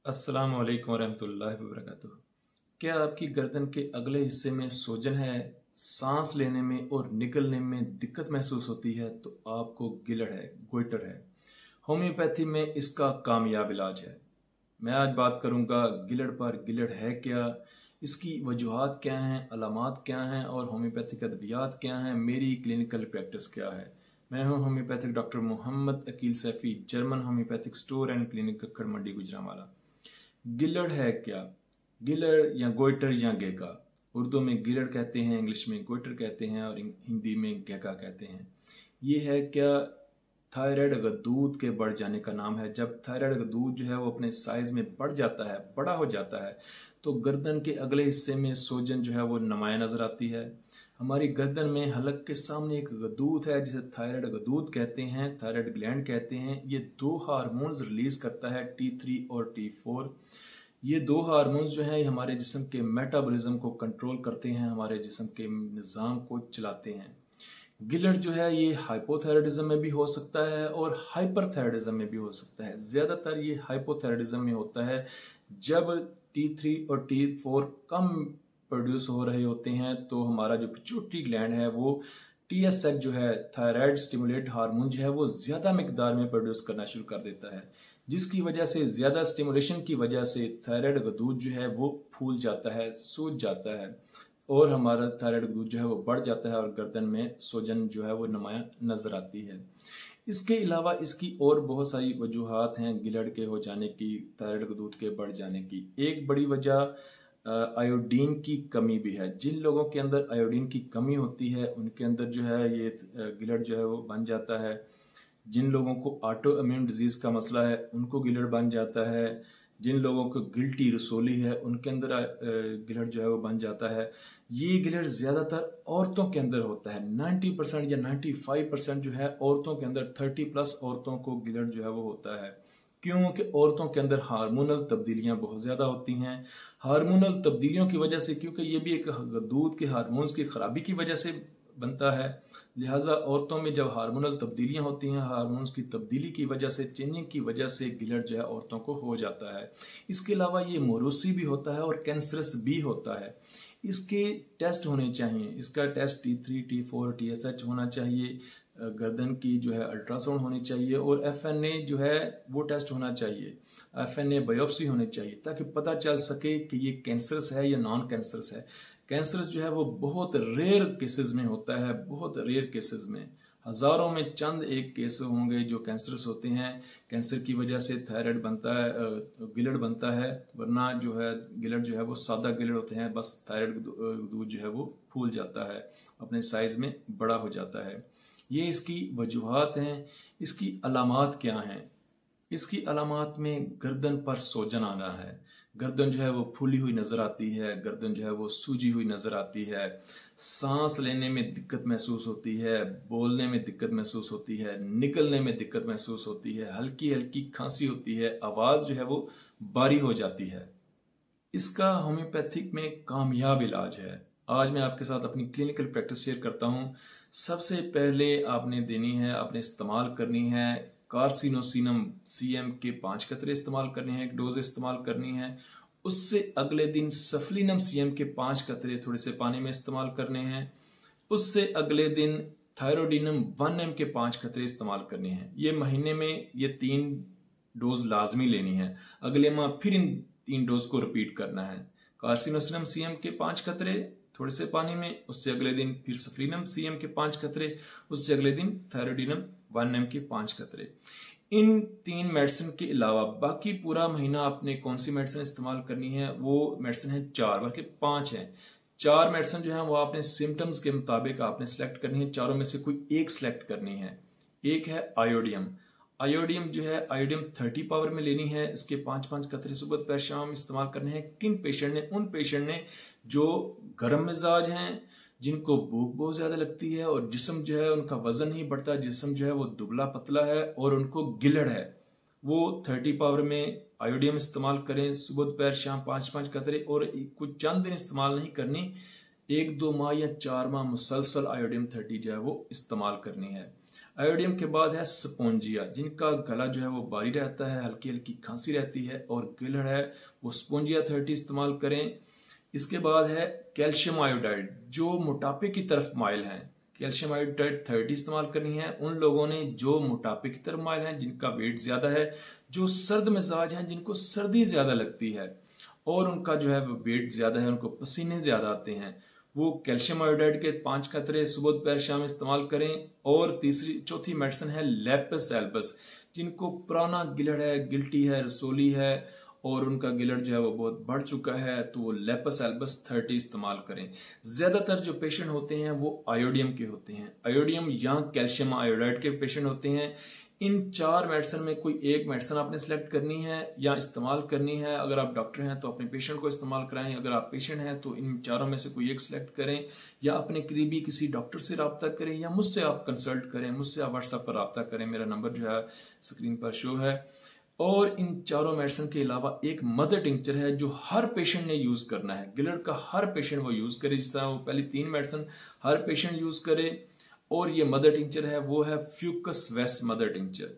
अस्सलाम वालेकुम रहमतुल्लाहि व बरकातुहू। क्या आपकी गर्दन के अगले हिस्से में सूजन है, सांस लेने में और निकलने में दिक्कत महसूस होती है तो आपको गिलड़ है, गोइटर है। होम्योपैथी में इसका कामयाब इलाज है। मैं आज बात करूंगा गिलड़ पर। गिलड़ है क्या, इसकी वजूहात क्या हैं, अलामात क्या हैं और होम्योपैथिक अद्वियात क्या हैं, मेरी क्लिनिकल प्रैक्टिस क्या है। मैं हूं homeopathic doctor Mohammad Aqeel Saifi, German homeopathic store and clinic Kakkar Mandi Gujranwala. गिलड़ है क्या? गिलड़ या गोइटर या गेका, उर्दू में गिलड़ कहते हैं, इंग्लिश में गोइटर कहते हैं और हिंदी में गेका कहते हैं। ये है क्या? थायराइड गदूद के बढ़ जाने का नाम है। जब थायराइड गदूद जो है वो अपने साइज में बढ़ जाता है, बड़ा हो जाता है, तो गर्दन के अगले हिस्से में सूजन जो है वो नुमाया नजर आती है। हमारी गर्दन में हलक के सामने एक गदूद है जिसे थायराइड गदूद कहते हैं, थायराइड ग्लैंड कहते हैं। ये दो हार्मोन्स रिलीज करता है, T3 और T4। ये दो हार्मोन्स जो हैं हमारे जिस्म के मेटाबॉलिज्म को कंट्रोल करते हैं, हमारे जिस्म के निज़ाम को चलाते हैं। गिलड़ जो है ये हाइपोथायराइडिज्म में भी हो सकता है और हाइपरथायराइडिज्म में भी हो सकता है। ज़्यादातर ये हाइपोथायराइडिज्म में होता है जब T3 और T4 कम प्रोड्यूस हो रहे होते हैं, तो हमारा जो पिट्यूटरी ग्लैंड है वो TSH जो है, थायराइड स्टिमुलेट हार्मोन जो है वो ज़्यादा मिकदार में प्रोड्यूस करना शुरू कर देता है, जिसकी वजह से ज़्यादा स्टिमुलेशन की वजह से थायराइड गदूद जो है वो फूल जाता है, सूज जाता है और हमारा थायराइड गदूद जो है वो बढ़ जाता है और गर्दन में सूजन जो है वो नुमाया नजर आती है। इसके अलावा इसकी और बहुत सारी वजूहात हैं गिलड़ के हो जाने की, थायराइड गदूद के बढ़ जाने की। एक बड़ी वजह आयोडीन की कमी भी है। जिन लोगों के अंदर आयोडीन की कमी होती है उनके अंदर जो है ये गिलड़ जो है वो बन जाता है। जिन लोगों को ऑटो इम्यून डिजीज का मसला है उनको गिलड़ बन जाता है। जिन लोगों को गिल्टी रसोली है उनके अंदर गिलड़ जो है वो बन जाता है। ये गिलड़ ज़्यादातर औरतों के अंदर होता है। 90% या 95% जो है औरतों के अंदर, 30+ औरतों को गिलड़ जो है वो होता है। क्योंकि औरतों के अंदर हार्मोनल तब्दीलियां बहुत ज़्यादा होती हैं। हार्मोनल तब्दीलियों की वजह से, क्योंकि ये भी एक दूध के हार्मोन्स की खराबी की वजह से बनता है, लिहाजा औरतों में जब हार्मोनल तब्दीलियां होती हैं, हार्मोन्स की तब्दीली की वजह से, चेंजिंग की वजह से गिलड़ जो है औरतों को हो जाता है। इसके अलावा ये मोरूसी भी होता है और कैंसरस भी होता है। इसके टेस्ट होने चाहिए। इसका टेस्ट T3, T4, TSH होना चाहिए। गर्दन की जो है अल्ट्रासाउंड होनी चाहिए और FNA जो है वो टेस्ट होना चाहिए। FNA बायोप्सी होनी चाहिए ताकि पता चल सके कि ये कैंसरस है या नॉन कैंसरस है। कैंसरस जो है वो बहुत रेयर केसेस में होता है, बहुत रेयर केसेस में, हजारों में चंद एक केस होंगे जो कैंसरस होते हैं। कैंसर की वजह से थायराइड बनता है, गिलड़ बनता है, वरना जो है गिलड़ जो है वो सादा गिलड़ होते हैं, बस थायराइड दूध जो है वो फूल जाता है, अपने साइज में बड़ा हो जाता है। ये इसकी वजूहात हैं। इसकी अलामात क्या हैं? इसकी अलामात में गर्दन पर सूजन आना है, गर्दन जो है वो फूली हुई नजर आती है, गर्दन जो है वो सूजी हुई नजर आती है, सांस लेने में दिक्कत महसूस होती है, बोलने में दिक्कत महसूस होती है, निकलने में दिक्कत महसूस होती है, हल्की हल्की खांसी होती है, आवाज जो है वो बारी हो जाती है। इसका होम्योपैथिक में कामयाब इलाज है। आज मैं आपके साथ अपनी क्लिनिकल प्रैक्टिस शेयर करता हूँ। सबसे पहले आपने देनी है, आपने इस्तेमाल करनी है कार्सिनोसिनम CM के 5 कतरे इस्तेमाल करने हैं, एक डोज इस्तेमाल करनी है। उससे अगले दिन सफलीनम CM के 5 कतरे थोड़े से पानी में इस्तेमाल करने हैं। उससे अगले दिन थायरोडिनम 1M के 5 कतरे इस्तेमाल करने हैं। ये महीने में ये 3 डोज लाजमी लेनी है। अगले माह फिर इन 3 डोज को रिपीट करना है। कार्सिनोसिनम CM के 5 कतरे थोड़े से पानी में, उससे अगले दिन फिर सफलीनम CM के 5 कतरे, उससे अगले दिन थायरोडिनम 1M के 5 कतरे। इन 3 मेडिसिन के अलावा बाकी पूरा महीना आपने कौन सी मेडिसिन इस्तेमाल करनी है? वो मेडिसिन है 4, बल्कि 5 है। 4 मेडिसिन जो है वो आपने सिम्टम्स के मुताबिक आपने सेलेक्ट करनी है। चारों में से कोई एक सेलेक्ट करनी है। एक है आयोडियम। आयोडियम जो है आयोडियम 30 पावर में लेनी है। इसके 5-5 कतरे सुबह दोपहर शाम इस्तेमाल करने हैं। किन पेशेंट ने? उन पेशेंट ने जो गर्म मिजाज हैं, जिनको भूख बहुत ज्यादा लगती है और जिस्म जो है उनका वजन नहीं बढ़ता, जिस्म जो है वो दुबला पतला है और उनको गिलड़ है, वो 30 पावर में आयोडियम इस्तेमाल करें। सुबह दोपहर शाम 5-5 कतरे, और कुछ चंद दिन इस्तेमाल नहीं करनी, 1-2 माह या 4 माह मुसलसल आयोडियम 30 जो है वो इस्तेमाल करनी है। आयोडियम के बाद है स्पोंजिया, जिनका गला जो है वो भारी रहता है, हल्की हल्की खांसी रहती है और गिलहड़ है, वो स्पोंजिया 30 इस्तेमाल करें। इसके बाद है कैल्शियम आयोडाइड, जो मोटापे की तरफ माइल हैं। कैल्शियम आयोडाइड 30 इस्तेमाल करनी है उन लोगों ने जो मोटापे की तरफ माइल हैं, जिनका वेट ज्यादा है, जो सर्द मिजाज हैं, जिनको सर्दी ज्यादा लगती है और उनका जो है वो वेट ज्यादा है, उनको पसीने ज्यादा आते हैं, वो कैल्शियम आयोडाइड के 5 कतरे सुबह दोपहर शाम इस्तेमाल करें। और चौथी मेडिसिन है लेपस एल्बस, जिनको पुराना गिलहड़ है, गिल्टी है, रसोली है और उनका गिलहड़ जो है वो बहुत बढ़ चुका है, तो वो लेपस एल्बस 30 इस्तेमाल करें। ज्यादातर जो पेशेंट होते हैं वो आयोडियम के होते हैं, आयोडियम या कैल्शियम आयोडाइड के पेशेंट होते हैं। इन 4 मेडिसिन में कोई एक मेडिसिन आपने सेलेक्ट करनी है या इस्तेमाल करनी है। अगर आप डॉक्टर हैं तो अपने पेशेंट को इस्तेमाल कराएं, अगर आप पेशेंट हैं तो इन चारों में से कोई एक सिलेक्ट करें या अपने करीबी किसी डॉक्टर से रब्ता करें या मुझसे आप कंसल्ट करें, मुझसे आप व्हाट्सएप पर रब्ता करें, मेरा नंबर जो है स्क्रीन पर शो है। और इन चारों मेडिसिन के अलावा एक मदर टिंचर है जो हर पेशेंट ने यूज करना है, गिलहड़ का हर पेशेंट वो यूज करे, जिस तरह वो पहली 3 मेडिसिन हर पेशेंट यूज करे। और ये मदर टिंचर है वो है फ्यूकस वेस मदर टिंचर,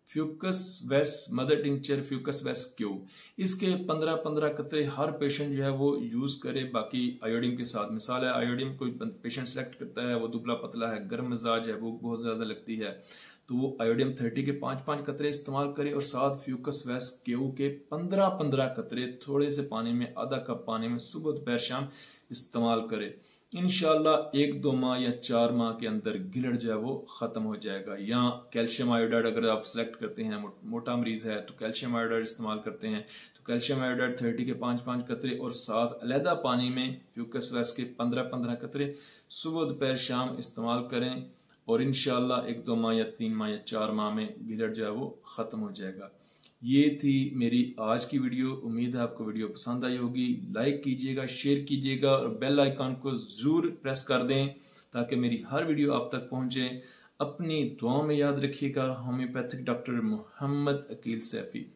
फ्यूकस वेस मदर टिंचर, फ्यूकस वेस क्यू। इसके 15-15 कतरे हर पेशेंट जो है वो यूज करे, बाकी आयोडीन के साथ। मिसाल है आयोडीन कोई पेशेंट सेलेक्ट करता है, वो दुबला पतला है, गर्म मिजाज है, भूख बहुत ज्यादा लगती है, तो वो आयोडियम 30 के 5-5 कतरे इस्तेमाल करे और साथ फ्यूकस वेस क्यू के 15-15 कतरे थोड़े से पानी में, आधा कप पानी में सुबह दोपहर शाम इस्तेमाल करे। इंशाल्लाह 1-2 माह या 4 माह के अंदर गिलहड़ जो है वो खत्म हो जाएगा। या कैल्शियम आयोडाइड अगर आप सेलेक्ट करते हैं, मोटा मरीज है तो कैल्शियम आयोडाइड इस्तेमाल करते हैं, तो कैल्शियम आयोडाइड 30 के 5-5 कतरे और साथ अलहदा पानी में फ्यूकस वेस के 15-15 कतरे सुबह दोपहर शाम इस्तेमाल करें और इंशाल्लाह 1-2 माह या 3 माह या 4 माह में गिलहड़ जो है वो खत्म हो जाएगा। ये थी मेरी आज की वीडियो। उम्मीद है आपको वीडियो पसंद आई होगी। लाइक कीजिएगा, शेयर कीजिएगा और बेल आइकन को जरूर प्रेस कर दें ताकि मेरी हर वीडियो आप तक पहुंचे। अपनी दुआओं में याद रखिएगा। Homeopathic doctor Mohammad Aqeel Saifi.